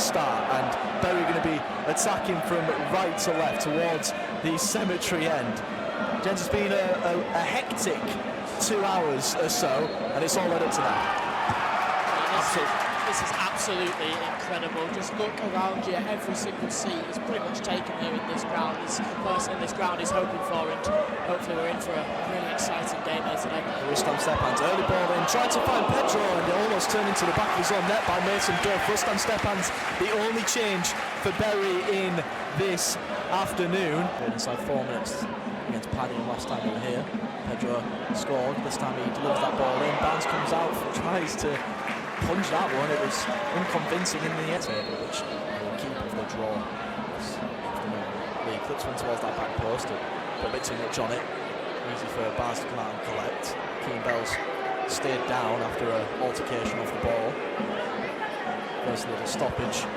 start, and Bury going to be attacking from right to left towards the cemetery end. Gents, it's been a hectic 2 hours or so, and it's all led up to that. This is absolutely incredible. Just look around you, every single seat is pretty much taken here in this ground. This person in this ground is hoping for, and hopefully we're in for a really exciting game here today. Rustam Stepan's early ball in, tried to find Pedro, and it almost turned into the back of his own net by Mason Duff. Rustam Stepan's the only change for Bury in this afternoon. Inside 4 minutes against Paddington last time we were here. Pedro scored, this time he delivers that ball in, Barnes comes out, tries to punch that one. It was unconvincing in the end, which will keep of the draw this afternoon. Lee clips one towards that back post, put a bit too much on it. Easy for Barnes to come out and collect. Keane Bell's stayed down after an altercation off the ball. First little stoppage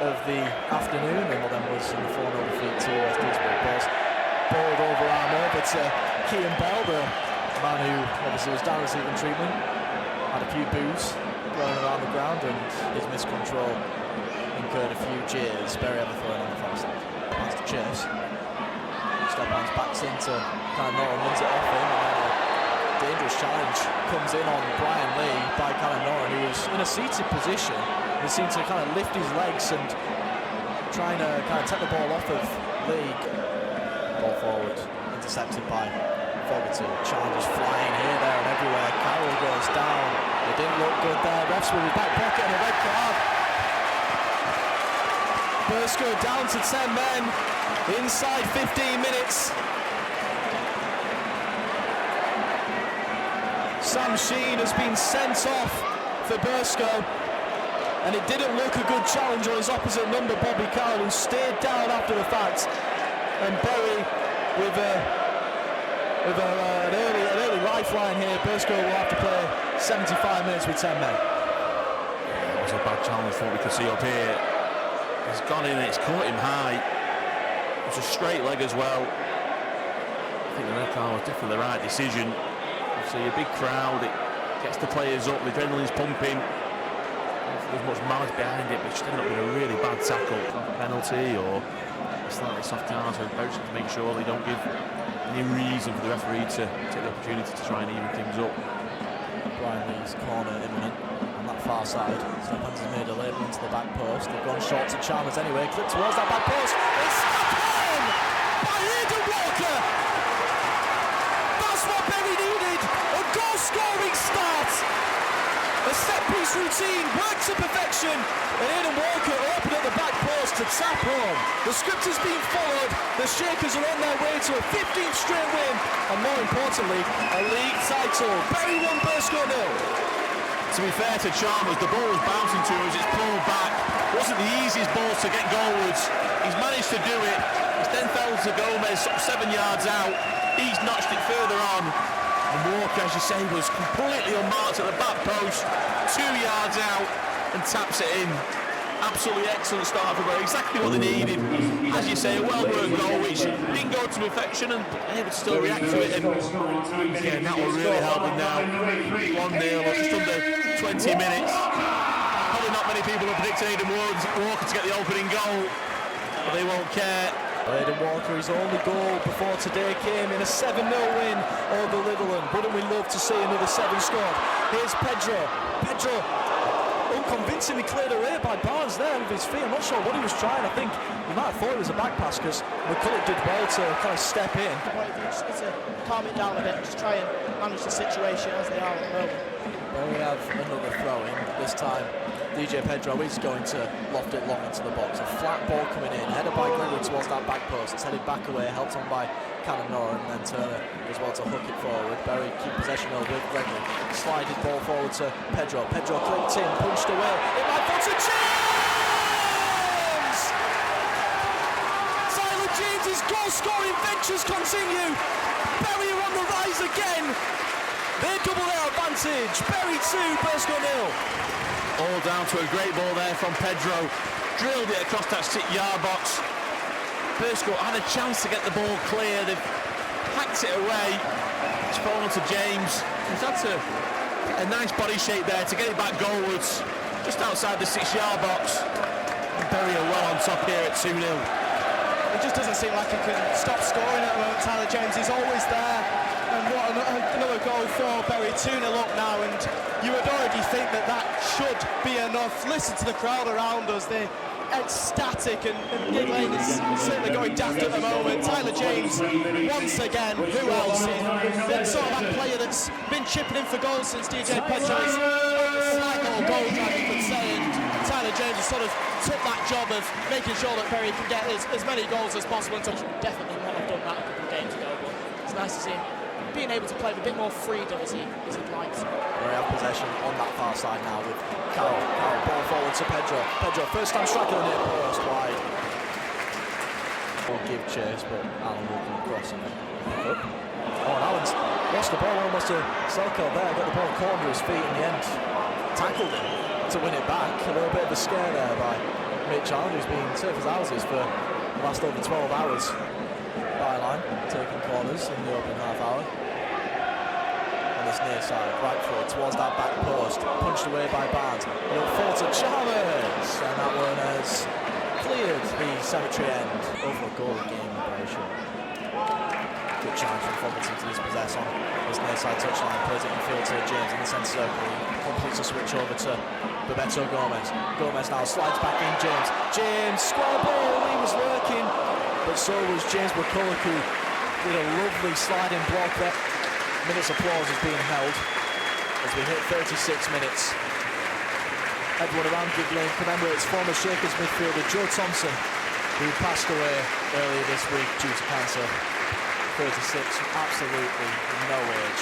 of the afternoon, and one of them was in the 4-0 defeat to West Eastbourne. Balled overarm over to Keane Bell, the man who obviously was down receiving treatment. Had a few boos thrown around the ground, and his miscontrol incurred a few jeers. Bury have a throw on the far side. That's the chase. Stepan's backs into Callum Noran, wins it off him, and then a dangerous challenge comes in on Brian Lee by Callum Noran, who was in a seated position. He seemed to kind of lift his legs and trying to kind of take the ball off of Lee. Ball forward, intercepted by Fogarty. Challenges flying here, there and everywhere. Carroll goes down. It didn't look good there. Refs with his back pocket and a red card. Burscough down to 10 men inside 15 minutes. Sam Sheen has been sent off for Burscough, and it didn't look a good challenge on his opposite number, Bobby Carroll, who stayed down after the fact. And Bury with an early lifeline here. Burscough will have to play 75 minutes with 10 men. Yeah, it was a bad challenge from what we could see up here. He's gone in, it's caught him high. It was a straight leg as well. I think the red card was definitely the right decision. Obviously a big crowd, it gets the players up, the adrenaline's pumping. There's much malice behind it, but it just ended up being a really bad tackle. Penalty or a slightly soft card, so coaches to make sure they don't give any reason for the referee to take the opportunity to try and even things up. Brian Lee's corner imminent on that far side. Stephens has made a label into the back post. They've gone short to Chalmers anyway. Clip towards that back post. It's snapped home by Aidan Walker. That's what Bury needed. A goal-scoring start. A set-piece routine worked to perfection, and Aidan Walker opened at the back post to tap home. The script has been followed. The Shakers are on their way to a 15th straight win, and more importantly, a league title. Bury 1, Burscough 0. To be fair to Chalmers, the ball was bouncing to us, it's pulled back. Wasn't the easiest ball to get goalwards. He's managed to do it. It's then fell to Gomez, 7 yards out. He's notched it further on. And Walker, as you say, was completely unmarked at the back post, 2 yards out, and taps it in. Absolutely excellent start for Bury, exactly what they needed. As you say, a well-worked goal, which didn't go to perfection, and able to still react to it. And again, that will really help them now. 1-0, just under 20 minutes. Probably not many people are predicting Aidan Walker to get the opening goal, but they won't care. Aidan Walker, his only goal before today came in a 7-0 win over Litherland. Wouldn't we love to see another 7 scored? Here's Pedro. Pedro unconvincingly cleared away by Barnes there with his feet. I'm not sure what he was trying. I think he might have thought it was a back pass, because McCulloch did well to kind of step in. Just need to calm it down a bit, just try and manage the situation as they are at the moment. Then we have another throw in. This time DJ Pedro is going to loft it long into the box. A flat ball coming in, headed by Gregory towards that back post. It's headed back away, helped on by Callum Noran, and then Turner as well to hook it forward. Bury keep possession of with Gregory. Slided ball forward to Pedro. Pedro clipped in, punched away. It might fall to James! Tyler James's goal-scoring ventures continue. Bury are on the rise again. They double their advantage. Bury 2, Burscough 0. All down to a great ball there from Pedro. Drilled it across that 6-yard box. Burscough had a chance to get the ball clear. They've hacked it away. It's fallen to James. He's had a nice body shape there to get it back goalwards. just outside the 6-yard box. Bury are well on top here at 2-0. It just doesn't seem like he can stop scoring at the moment. Tyler James is always there. And what another goal for Bury, 2-0 up now, and you would already think that that should be enough. Listen to the crowd around us, they're ecstatic, and Gig Lane is certainly going daft at the moment. Tyler James, once again, who else? He's been sort of that player that's been chipping in for goals since DJ Pedro's slight little goal drive, you could say, and Tyler James has sort of took that job of making sure that Bury can get as many goals as possible. And Definitely not have done that a couple of games ago, but it's nice to see him being able to play with a bit more freedom as he'd like to. Bury have possession on that far side now with Carroll. Ball forward to Pedro. Pedro, first time striker near post, wide. Will give chase, but Allen will come across and up. Oh, and Allen's lost the ball almost to Selko there. Got the ball caught under his feet in the end. Tackled him to win it back. A little bit of a scare there by Mitch Allen, who's been safe as houses for the last over 12 hours. Byline, taking corners in the open half hour. On this near side, right foot towards that back post, punched away by Barnes. Little fall to Chalmers, and that one has cleared the cemetery end. Over a goal game, very sure. Good challenge from Fogarty to dispossess on this near side touchline. Plays it in field to James in the centre circle. He completes a switch over to Bebeto Gomez. Gomez now slides back in. James, square ball. He was lurking, but so was James McCulloch, who did a lovely sliding block there. Minutes applause is being held as we hit 36 minutes. Everyone around Gig Lane commemorates former Shakers midfielder Joe Thompson, who passed away earlier this week due to cancer. 36, absolutely no age.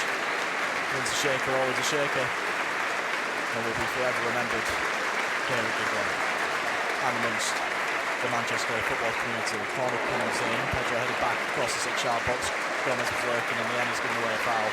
Once a Shaker, always a Shaker, and will be forever remembered here at Gig Lane and amongst the Manchester football community. Corner comes in, Pedro headed back across the 6-yard box. Gomez was lurking, in the end he's giving away a foul.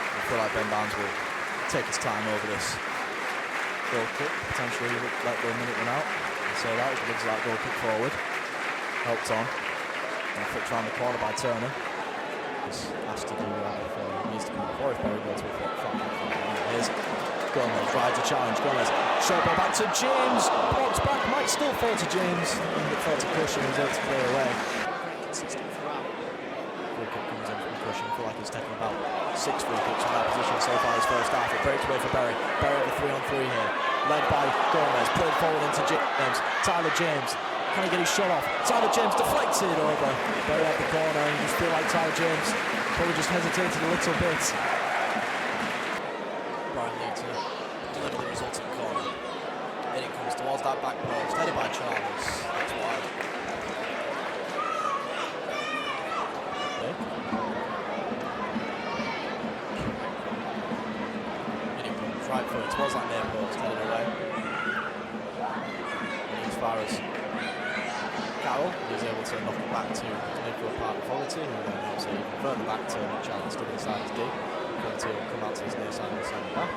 I feel like Ben Barnes will take his time over this goal kick, potentially let the minute run out. So that was gives that goal kick forward. Helped on. And flicked around the corner by Turner. He's asked to do that before he needs to come before if Bury goes with it. Here's Gomez, tries to challenge. Gomez, short ball back to James. Blocks back, might still fall to James. And it fell to Cushion, he's able to clear away. Consistent throughout. Free kick comes in from Cushion. I feel like he's taken about 6 free kicks from that position so far his first half. It breaks away for Bury. Bury over 3-on-3 here. Led by Gomez. Played forward into James. Tyler James. Can he get his shot off? Tyler James deflected over. Bury at the corner. You just feel like Tyler James probably just hesitated a little bit. Brian Lee to deliver the resulting corner. In it comes towards that back post. Headed by Charles. That's wide. Right foot towards that near post, headed away. And as far as Carroll, he's able to knock it back to his midfield partner Fogarty, who then helps it even further back to Charles, still inside his D. Fogarty will come out to his near side and send it back.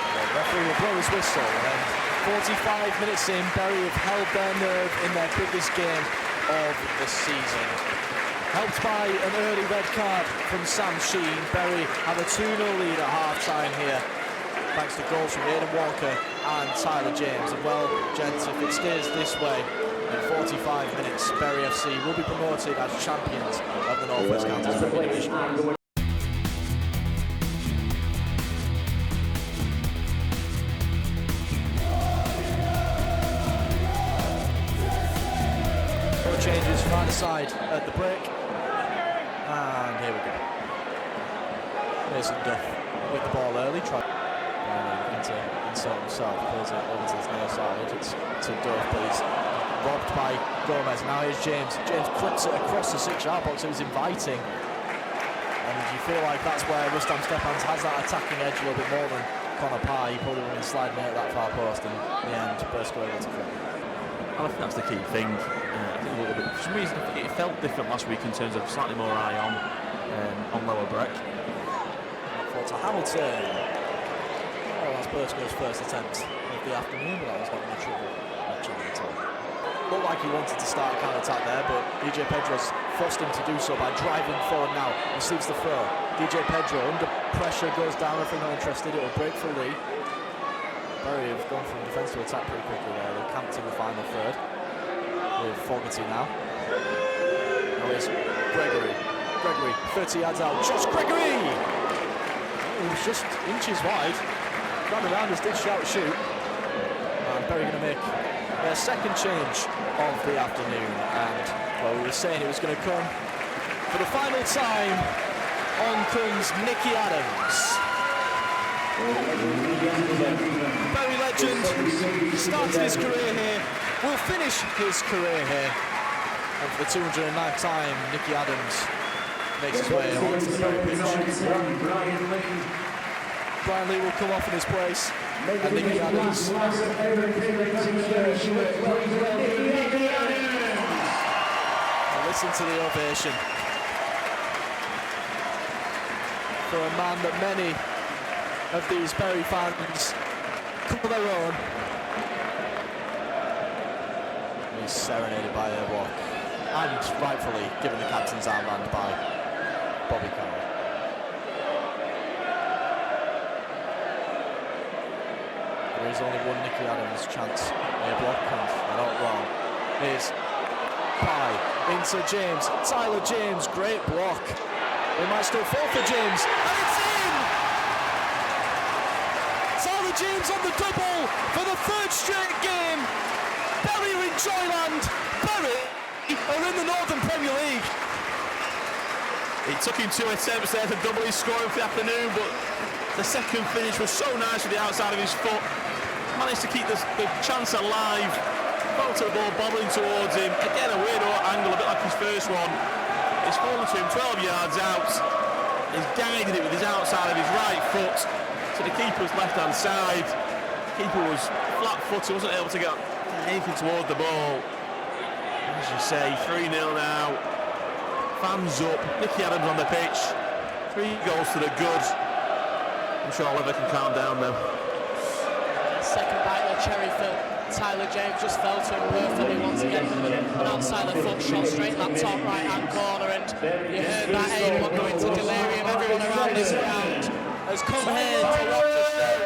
The referee will blow his whistle, and 45 minutes in, Bury have held their nerve in their biggest game of the season. Helped by an early red card from Sam Sheen, Bury have a 2-0 lead at half-time here, thanks to goals from Aidan Walker and Tyler James. And well, gents, if it stays this way, in 45 minutes, Bury FC will be promoted as champions of the North West Counties Premier Division. Changes from either side at the break. And here we go. Mason Duff with the ball early, trying to insert himself, plays it over to his near side. It's to Duff, but he's robbed by Gomez. Now here's James. James flips it across the 6-yard box. It was inviting. And you feel like that's where Rustam Stepans has that attacking edge a little bit more than Connor Parr. He probably would have been sliding it at that far post, and in the end, Burscough able to clear. And I think that's the key thing. I think a little bit, for some reason, I think it felt different last week in terms of slightly more eye on lower break. Forward to Hamilton. Oh, that's Burscough's first attempt of the afternoon, but that was not in trouble. Not trouble at all. Looked like he wanted to start a counter-attack there, but DJ Pedro's forced him to do so by driving forward now. Receives the throw. DJ Pedro under pressure, goes down. If they're not interested, it'll break for Lee. Bury have gone from defence to attack pretty quickly there. They're camped in the final third with Fogarty now. Now it's Gregory. Gregory, 30 yards out. Josh Gregory! He was just inches wide. Ran around us, did shout shoot. And Bury going to make their second change of the afternoon. And, well, we were saying it was going to come for the final time. On comes Nicky Adams. Bury legend, started his career here, will finish his career here. And for the 209th time, Nicky Adams makes his way onto the Bury pitch. Brian Lee will come off in his place, and Nicky Adams. Listen to the ovation for a man that many of these Bury fans call their own. He's serenaded by Airwalk, and rightfully given the captain's armband by Bobby Carroll. There is only one Nicky Adams chance. Airwalk, and they're not wrong. Here's Pye into James. Tyler James, great block. They might still fall for James, and it's in! Tyler James on the double for the third straight game. Bury are in Joyland. Bury are in the Northern Premier League. It took him 2 attempts there to double his scoring for the afternoon, but the second finish was so nice with the outside of his foot. Managed to keep the chance alive. Fell to the ball, bobbling towards him. Again, a weird angle, a bit like his first one. It's fallen to him 12 yards out. He's guided it with his outside of his right foot to the keeper's left-hand side. Keeper was flat-footed, wasn't able to get anything toward the ball. As you say, 3-0 now. Fans up. Nicky Adams on the pitch. 3 goals to the good. I'm sure Oliver can calm down though. Second bite of the cherry for Tyler James, just fell to him perfectly once again. An outside the foot shot straight in that top right hand corner, and you heard that aim go into delirium. Everyone around this ground has come here to watch the show.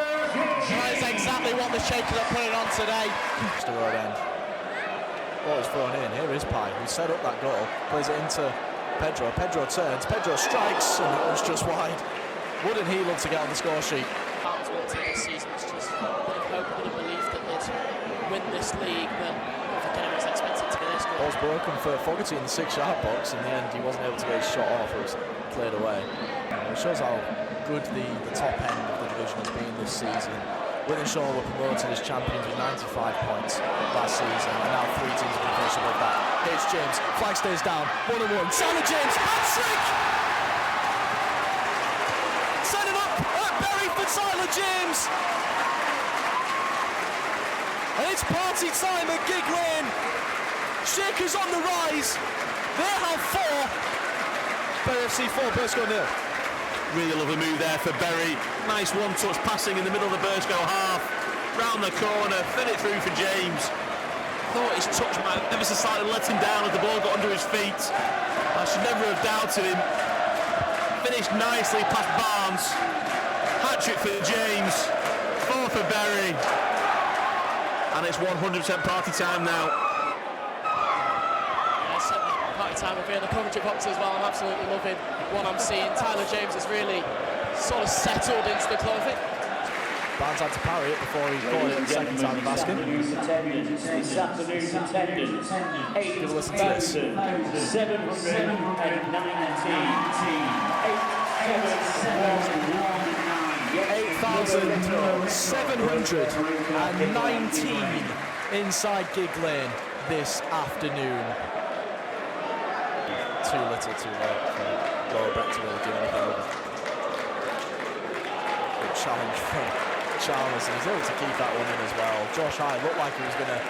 That is exactly what the Shakers are putting on today. Just the road end. Ball is thrown in. Here is Pye, who set up that goal, plays it into Pedro. Pedro turns, Pedro strikes, and it was just wide. Wouldn't he love to get on the score sheet? Fans wanted this season, it's just a bit of hope, a bit of belief that they'd win this league, but I think anyone was expected to be this good. Ball's broken for Fogarty in the 6-yard box. In the end, he wasn't able to get his shot off. It was cleared away. It shows how good the top end of the division has been this season. Wythenshawe were promoted as champions with 95 points last season, and now 3 teams have been finished above that. Here's James, flag stays down, 1-1. Tyler James, hat-trick! Set it up at Bury for Tyler James! And it's party time at Gig Lane. Shakers on the rise. They have 4. Bury FC 4, Burscough 0. Really lovely move there for Bury. Nice one-touch passing in the middle of the Burscough half. Round the corner, fed it through for James. Thought his touch might ever so slightly let him down as the ball got under his feet. I should never have doubted him. Finished nicely past Barnes. Hat-trick for James. 4 for Bury. And it's 100% party time now. Yeah, certainly party time over here in the Coventry box as well. I'm absolutely loving what I'm seeing. Tyler James has really sort of settled into the club. Barnes had to parry it before he caught it the second time in basket. This afternoon's attendance, 8,719 inside Gig Lane this afternoon. Too little, too late for Lower Breck to really do anything with it. Good challenge from Chalmers, and he's able to keep that one in as well. Josh High looked like he was going to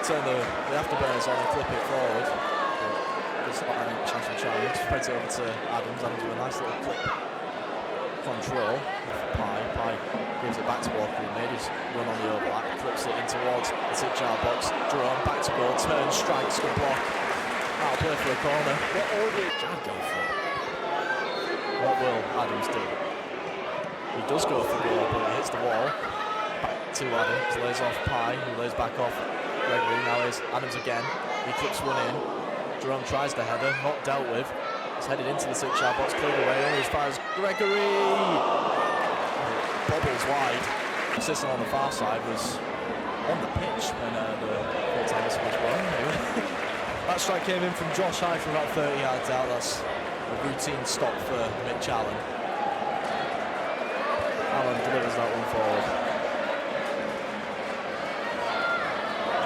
turn the afterburners on and clip it forward. But it's not any chance for challenge. Spreads it over to Adams. Adams with a nice little clip control. Pye gives it back to Walker, who made his run on the overlap, clips it in towards the 6-yard box. Jerome back to goal, turns, strikes, good block. That'll play for a corner. What order did Jad go for? What will Adams do? He does go for goal, but he hits the wall. Back to Adams, lays off Pye, who lays back off Gregory. Now is Adams again. He clips one in. Jerome tries the header, not dealt with. It's headed into the 6-yard box, cleared away, only as far as Gregory. Bobbles wide. The assistant on the far side was on the pitch when the full-time whistle was blown. That strike came in from Josh High from about 30 yards out. That's a routine stop for Mitch Allen. Allen delivers that one forward.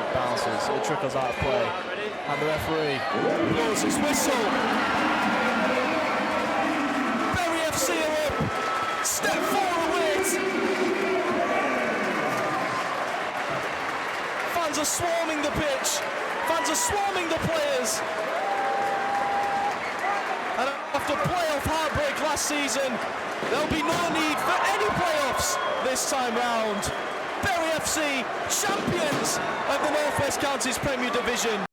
It bounces, it trickles out of play. And the referee blows his whistle. Bury FC are up. Step forward with. Fans are swarming the pitch. Fans are swarming the players. And after playoff heartbreak last season, there'll be no need for any playoffs this time round. Bury FC, champions of the North West Counties Premier Division.